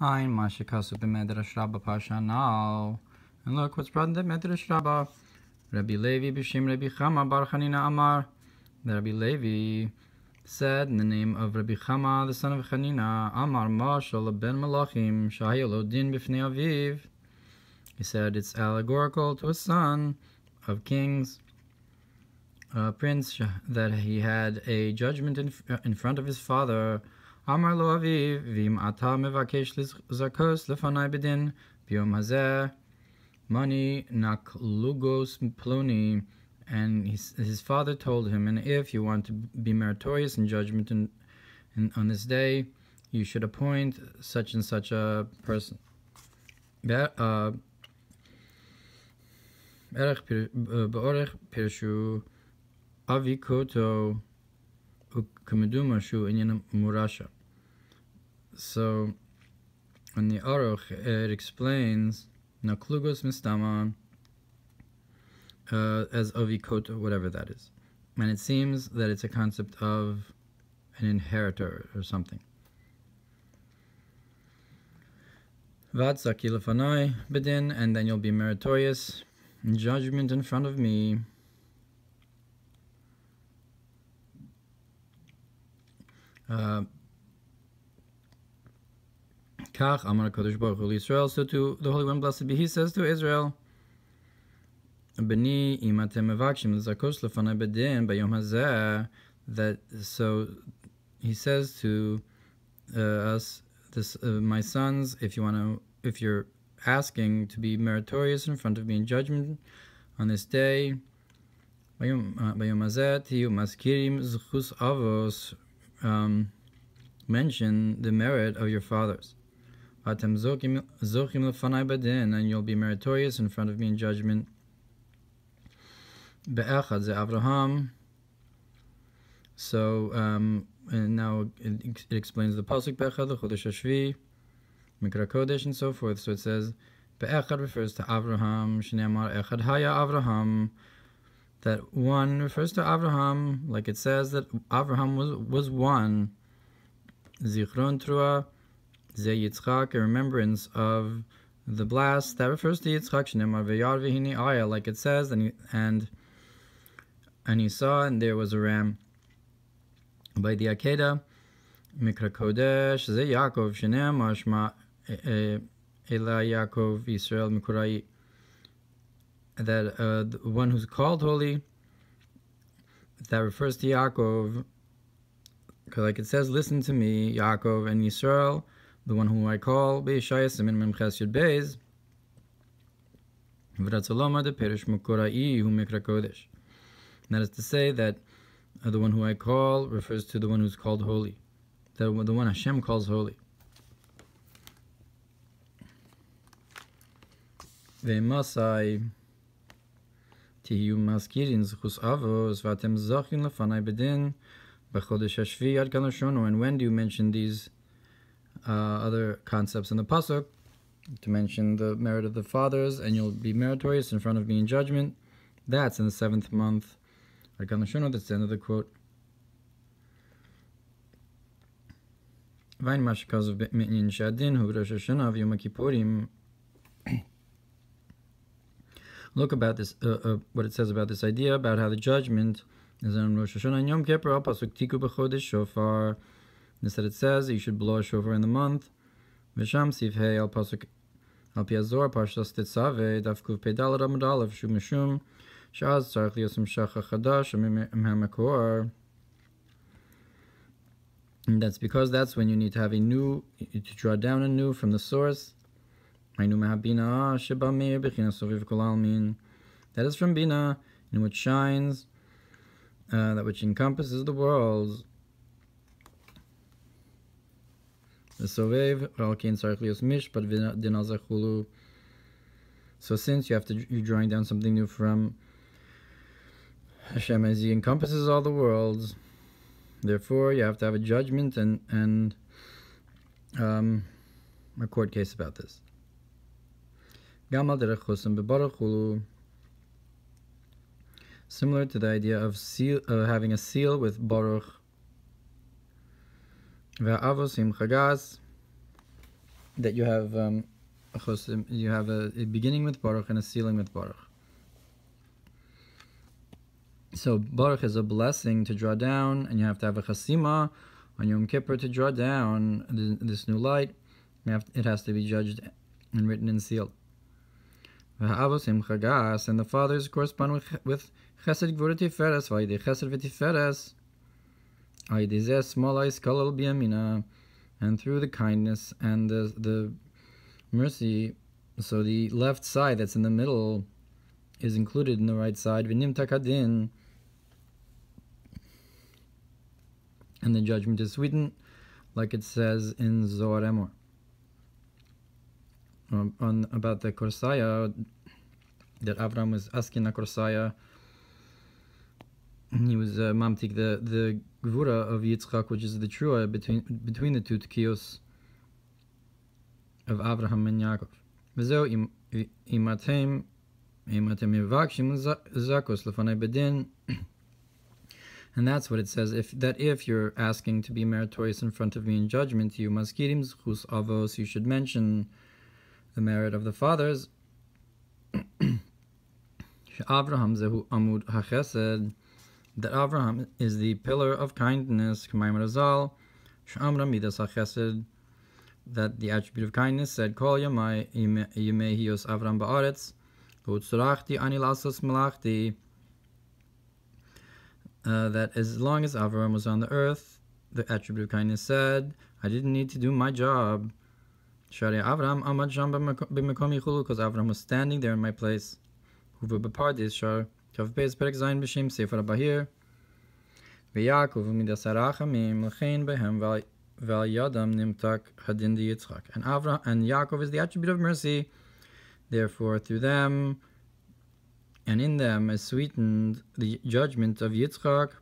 Ein Mashikasu b'Medrash Rabbah Pashanal. And look what's brought in the Medrash Rabbah. Rabbi Levi b'Shem Rabbi Chama bar Chanina Amar. The Rabbi Levi said in the name of Rabbi Chama, the son of Chanina, Amar Mashal ben Malachim Shahayalo Din b'Fnei Aviv. He said it's allegorical to a son of kings, a prince, that he had a judgment in front of his father. Amar lo aviv, v'im ata mevakesh zakos lefanai bedin, b'yom hazeh, mani naklugos ploni. And his father told him, and if you want to be meritorious in judgment on this day, you should appoint such and such a person. Be'orech pirshu avikoto ukamedumashu inyan murasha. So, on the Aruch, it explains naklugos mistama as avikoto, whatever that is. And it seems that it's a concept of an inheritor or something. Vatzaki lefanai bedin, and then you'll be meritorious in judgment in front of me. Kach Amar Kodesh Baruch Hu Israel. So to the Holy One, blessed be He, says to Israel, Beni imatem mevakshim zakos lefanai bedin bayom hazeh. That so He says to us, my sons, if you're asking to be meritorious in front of me in judgment on this day, bayom hazeh tiyu maskirim zchus avos. Mention the merit of your fathers. And you'll be meritorious in front of me in judgment. Avraham. So, and now it explains the pasuk Be'echad, the Chodesh Hashvi'i, Mikra Kodesh, and so forth. So it says, Be'echad refers to Avraham, Shneamar Echad Haya Avraham. That one refers to Avraham, like it says that Avraham was one. Zichron Trua. Ze Yitzchak, a remembrance of the blast, that refers to Yitzchak, Shneimar V'yar V'hini Aya, like it says, and he saw, and there was a ram. By the Akedah, Mikra Kodesh, Ze Yaakov, Shneimar Shma Ela Yaakov Yisrael Mikurai, that the one who's called holy, that refers to Yaakov, because like it says, listen to me, Yaakov, and Yisrael, the one whom I call, Be'ishaya Simin Memches Yud Beis, V'ratzaloma de Perish Mukurai Hu Mikra Kodesh. That is to say that the one who I call refers to the one who's called holy, the one Hashem calls holy. Ve'masai Tiyu Maskirin Zchus Avos V'atem Zachin Lefanai Bedin B'chodesh Hashvi'i Ad Kaloshono. And when do you mention these other concepts in the pasuk? To mention the merit of the fathers, and you'll be meritorious in front of me in judgment. That's in the 7th month. Ad Kaloshono, that's the end of the quote. Vain mashkaz of Minyan Shadin Hu Rosh Hashana V'Yom Kippurim. Look about this, what it says about this idea, about how the judgment is on Rosh Hashana and Yom Kippur. Al pasuk Tiku b'chodesh shofar. Instead it says that you should blow a shofar in the month. V'sham sivhei al pasuk al piazor parshas tetzaveh dafkuv pedal ramad aleph shum mishum shaz tzarich liyosem shacha chadash ha'mekor. And that's because that's when you need to have a new, to draw down a new from the source. That is from Bina, in which shines, that which encompasses the worlds. So since you're drawing down something new from Hashem as He encompasses all the worlds, therefore you have to have a judgment and a court case about this. Similar to the idea of having a seal with Baruch. Ve'avosim chagas, that you have a beginning with Baruch and a ceiling with Baruch. So Baruch is a blessing to draw down, and you have to have a chasima on Yom Kippur to draw down this new light. It has to be judged and written and sealed. And the fathers correspond with Chesed Gvura Tiferes, Vayidei Chesed V'Tiferes, Vayidei Zeh Smolai Skalal B'Yamina, and through the kindness and the mercy, so the left side that's in the middle is included in the right side. V'nim takadin, and the judgment is sweetened, like it says in Zohar Emor. About the Korsaya, that Avram was asking a Korsaya, he was mamtik the Gvura of Yitzchak, which is the trua between the two tkiyos of Avraham and Yaakov. V'zeu imatem yivakshim zakos lefanei bedin. And that's what it says, if you're asking to be meritorious in front of me in judgment, you maskirim zchus avos, you should mention the merit of the fathers. Avraham zehu amud hachesed, that Avraham is the pillar of kindness. K'mayim Razal, she'amra midas hachesed, that the attribute of kindness said, Kol yamei hios Avraham ba'aretz, u'tzorachti ani lasos melachti, that as long as Avraham was on the earth, the attribute of kindness said, I didn't need to do my job. Shari Avraham amad sham b'mekom yichulu, because Avraham was standing there in my place. Huvu b'pardis shar kav beis perek zayin b'shem sefer abahir. V'Yaakov u'midas harachamim l'chein behem v'al yadam nimtak hadin di Yitzchak. And Yaakov is the attribute of mercy. Therefore, through them and in them is sweetened the judgment of Yitzchak.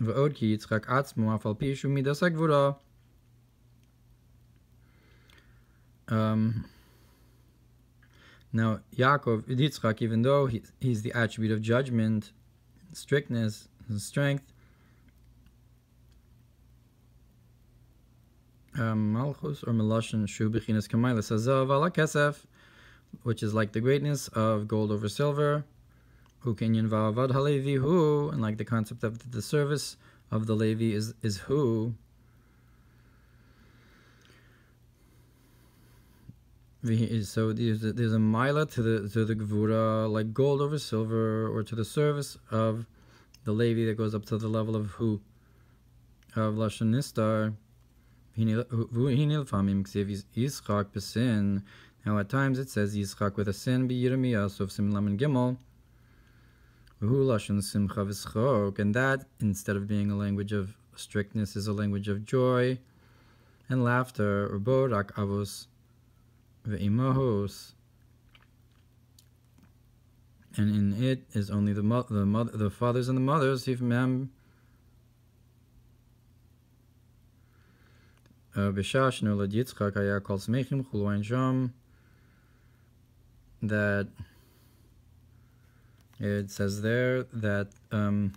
V'od ki Yitzchak atzmo afal pishu midas hagvura. Now, Yitzchak, even though he's the attribute of judgment, strictness, and strength, Malchus or Meloshin Shu Bechinas Kamailas Hazav ala Kesef, which is like the greatness of gold over silver, Hu Kenyan Va'avad HaLevi Hu, and like the concept of the service of the Levi is Hu. So there's a mila to the gvura, like gold over silver, or to the service of the Levi that goes up to the level of Hu, of Lashon Nistar. Now at times it says Yitzchak with a sin, be Yirmiyah, so Sim Laman Gimel, and that, instead of being a language of strictness, is a language of joy and laughter, or Borak Avos Ve'imahos, and in it is only the fathers and the mothers, that it says there that when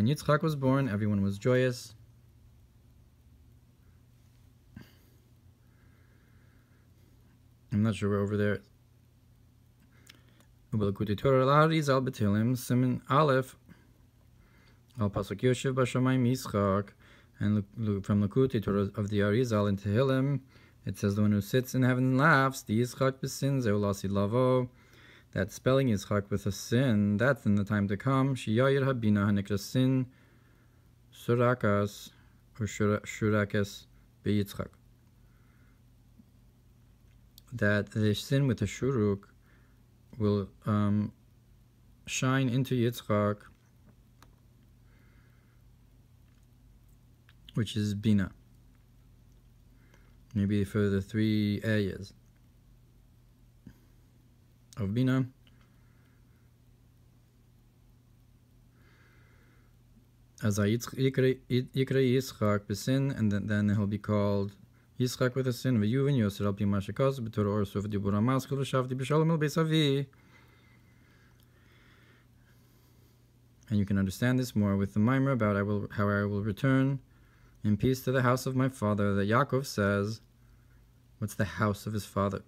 Yitzchak was born, everyone was joyous. I'm not sure we're over there. Siman Aleph Al Pasuk Yoshev Bashamayim Yitzchak, and from Likutei Torah of the Arizal in Tehillim, it says the one who sits in heaven and laughs, the Yitzchak b'sin zeu lasid lavo, that spelling Yitzchak with a sin, that's in the time to come. Shiyayir habina hanikra sin surakas or shurakes beYitzchak, that the sin with the shuruk will shine into Yitzchak, which is bina, maybe for the 3 areas of bina. As Yikra Yitzchak b'sin, and then he'll be called Yitzchak with a sin. V'yuvin Yosef al pi mashakos b'torah or sof dibura maschil v'shavti b'shalom el beisavi. And you can understand this more with the Mamar about how I will return in peace to the house of my father. That Yaakov says What's the house of his father?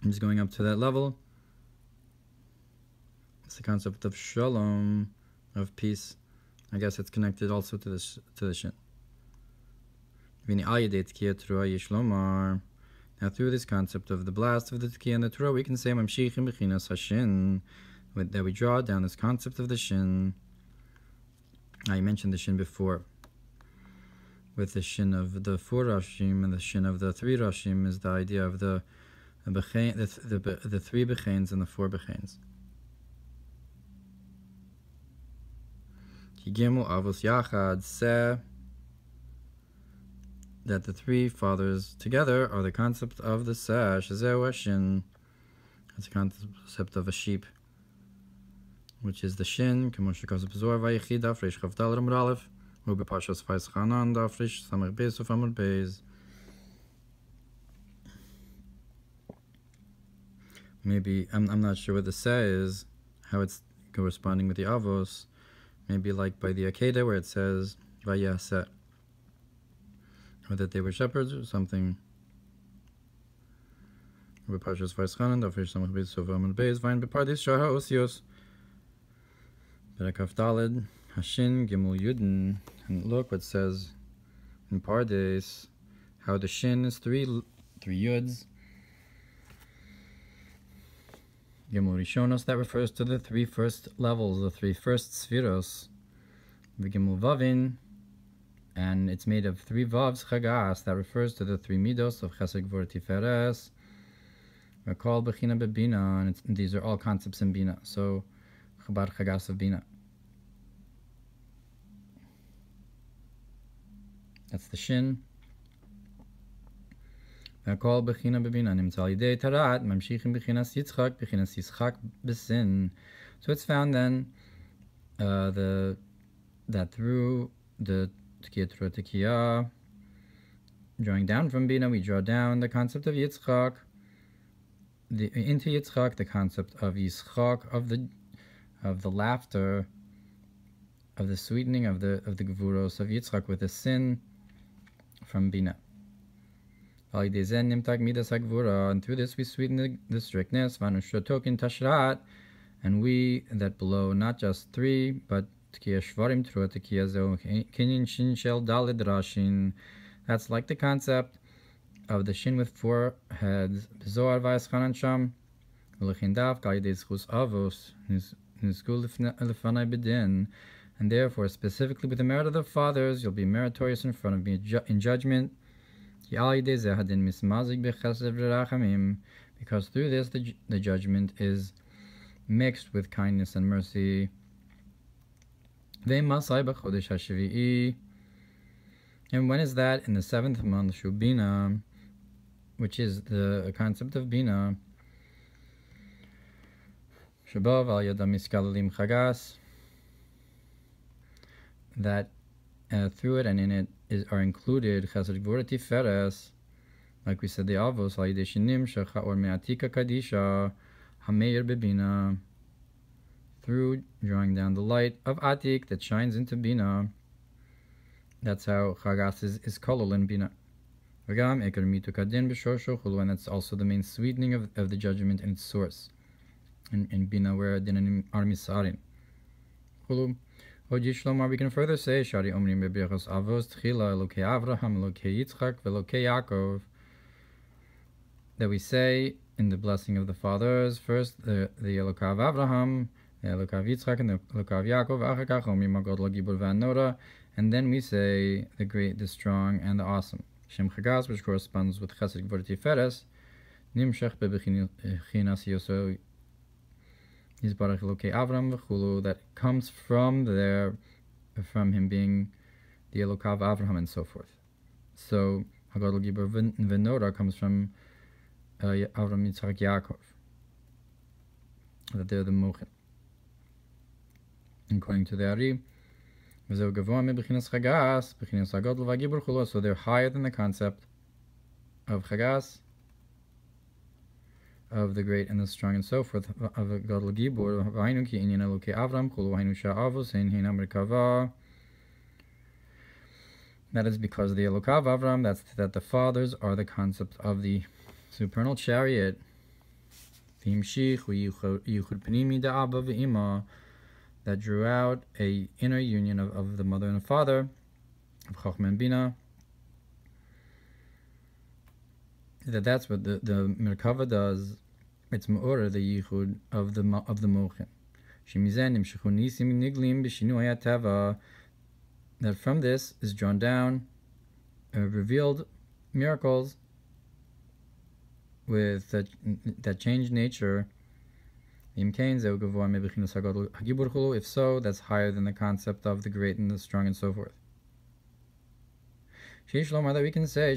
He's going up to that level. It's the concept of shalom, of peace. I guess it's connected also to the shin. Now through this concept of the blast of the Tkiyah and the Torah, we can say that we draw down this concept of the shin. I mentioned the shin before. With the shin of the 4 Roshim and the shin of the 3 Roshim is the idea of the 3 bechains and the 4 bechains. Gimel avos yachad seh, that the 3 fathers together are the concept of the seh, shezeh shin. That's the concept of a sheep, which is the shin. K'moshe kazeh b'zohar vayichi daf reish chav dal amud aleph, u b'parshas Vayischanan daf reish samach beis uf amud beis. Maybe I'm not sure what the seh is, how it's corresponding with the avos. Maybe like by the Akedah where it says Vayaseh, or that they were shepherds or something. B'parshas Vayischanan daf reish samach beis uf amud beis vayin b'pardis shar ha'osios Berakaf Daled Hashin Gimel Yudin. And look what it says in Pardes, how the shin is 3 yuds. Gimel Rishonos, that refers to the 3 first levels, the 3 first spheros. Gimel Vavin, and it's made of 3 vavs chagas, that refers to the 3 midos of chesed gvur tiferes. Rakal bechina bebina, and these are all concepts in bina. So chabar chagas of bina. That's the shin. Rakal bechina bebina nimtz al yidei tarat mamshichim bechinas yitzchak bechinas yitzchak besin. So it's found then that through the Tkiyah, drawing down from bina, we draw down the concept of yitzchak. Into yitzchak, the concept of yitzchak, of the laughter, of the sweetening of the gevuros of yitzchak with the sin from bina. And through this we sweeten the strictness, and we that blow not just 3, but that's like the concept of the shin with 4 heads. And therefore, specifically with the merit of the fathers, you'll be meritorious in front of me in judgment. Because through this the judgment is mixed with kindness and mercy. And when is that? In the 7th month, Shubina, which is the concept of Bina. Shabav al yadam iskalalim chagas, that through it and in it are included chesed gvura tiferes, like we said, the avos al yidei shinim shecha or me'atika kadisha hameir bebina, through drawing down the light of atik that shines into bina. That's how chagas is kolol in bina. And that's also the main sweetening of the judgment in its source. In bina where dinanim are misarin. We can further say Shari Omrim Bebriachos Avos Tchila Elokei Avraham Elokei Yitzchak Velokei Yaakov, that we say in the blessing of the fathers first the Elokav Avraham, the Elokav Yitzchak, and the Elokav Yaakov, Achakach Omrim Magod Lagibur V'Anora, and then we say the great, the strong, and the awesome. Shem Chagas, which corresponds with Chesed Gvur Tiferes, Nimshech Bebechinas Yoso Yisbarach Elokei Avram V'chulu, that comes from him being the Elokav Avraham and so forth. So Hagadol Gibor V'Nora comes from Avram Yitzchak Yaakov, that they're the Mochin. According to the Ari, so they're higher than the concept of Chagas, of the great and the strong and so forth, of a Gadol Gibor, V'hainu ki inyan Elokei Avram, Chulu V'hainu Sha'avos, Ein Hein Amrikava, That is because the Elokav Avram, that the fathers are the concept of the supernal chariot. That drew out a inner union of the mother and the father, of Chochmah and Bina. That's what the Merkava does. It's Ma'ora, the Yichud of the Mochin. That from this is drawn down revealed miracles with that changed nature. If so, that's higher than the concept of the great and the strong and so forth. That we can say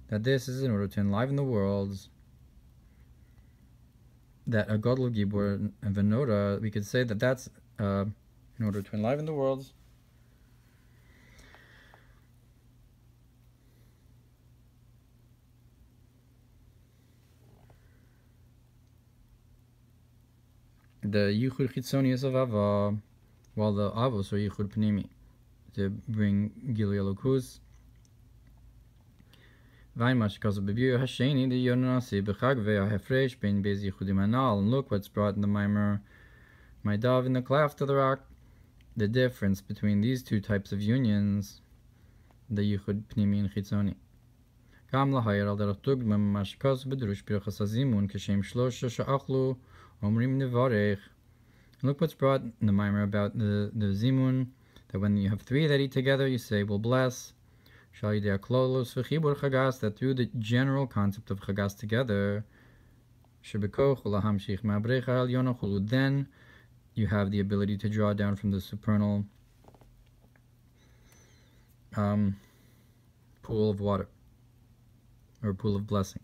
that this is in order to enliven the worlds. That a Gadol Gibor and Venora, we could say that that's in order to enliven the worlds. The Yichud Chitzonius of Ava, while the Avos are Yichud Pnimi, to bring Gilui Elokus. And look what's brought in the Mamar, my dove in the cleft of the rock, the difference between these two types of unions, the Yichud Pnimi and Chitzoni. Look what's brought in the Mamar about the Zimun, that when you have three that eat together, you say, will bless. That through the general concept of Chagas together, then you have the ability to draw down from the supernal pool of water, or pool of blessing.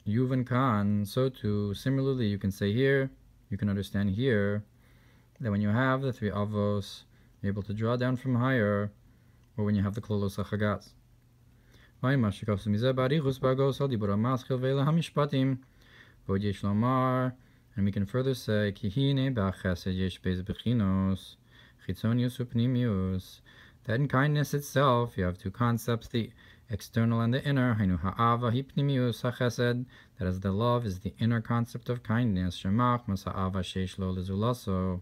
Yuvan Khan, so too, similarly, you can say here, you can understand here, that when you have the three avos, you're able to draw down from higher, or when you have the klolos hachagas. And we can further say, that in kindness itself, you have two concepts, the external and the inner. That is, the love is the inner concept of kindness. That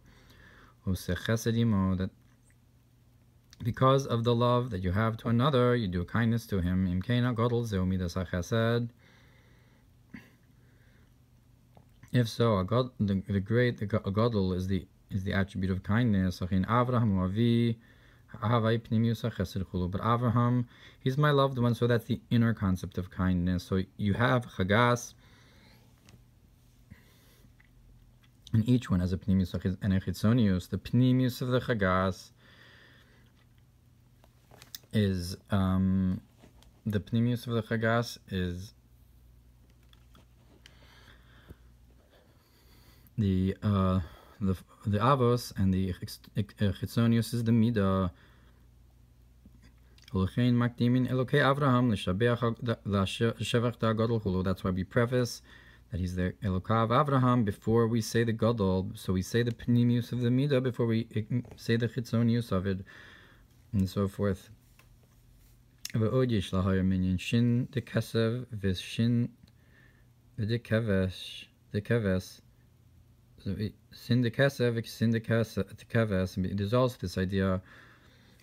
because of the love that you have to another, you do kindness to him. If so, the great Gadol is the attribute of kindness. But Avraham, he's my loved one, so that's the inner concept of kindness. So you have Chagas, and each one has a Pnimius and a Chitzonius. The Pnimius of the Chagas is the Pnimius of the Chagas is the Avos, and the Chitzonius is the Midah. That's why we preface that he's the Elokav Avraham before we say the Gadol. So we say the Pnimius of the Midah before we say the Chitzonius of it, and so forth. Shin the Kesev vis Shin the Kevesh the Keves. Sin the Kesev, Sin the Keves. There's also this idea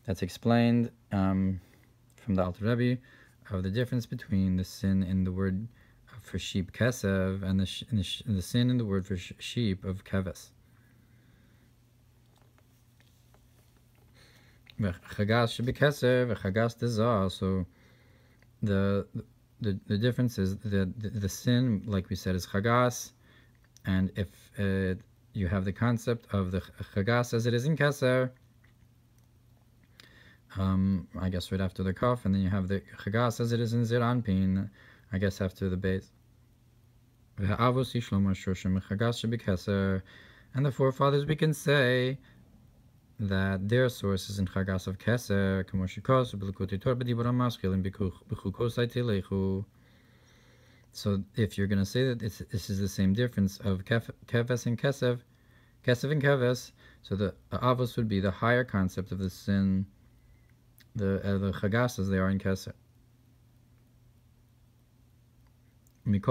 that's explained from the Alter Rebbe of the difference between the sin in the word for sheep Kesev and the sin in the word for sheep of Keves. Chagas should be Kesev, Chagas Dezah. So the difference is that the sin, like we said, is Chagas, and if you have the concept of the Chagas as it is in Keser, I guess right after the Kaf, and then you have the Chagas as it is in Zir Anpin, I guess after the Beis. And the forefathers, we can say that their source is in Chagas of Keser, so if you're going to say that this is the same difference of Keves and Kesev, Kesef and Keves. So the avos would be the higher concept of the sin, the chagas as they are in Keser. And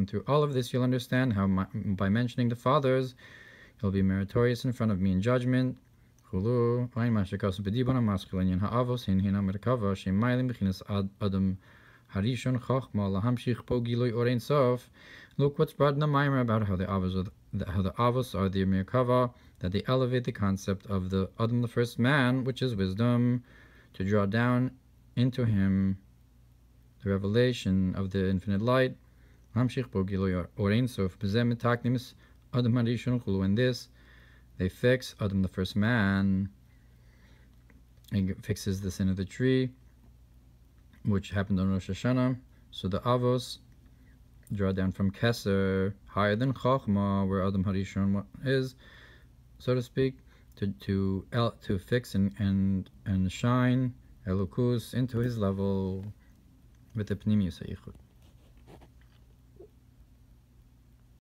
through all of this you'll understand how by mentioning the fathers you'll be meritorious in front of me in judgment. Look what's brought in the Mamar about how the avos are the merkava, that they elevate the concept of the Adam, the first man, which is wisdom, to draw down into him the revelation of the infinite light. And this they fix Adam, the first man. It fixes the sin of the tree, which happened on Rosh Hashana. So the avos draw down from Keser, higher than Chachma, where Adam Harishon is, so to speak, to fix and shine Elokus into his level with the Pnimius HaYichud.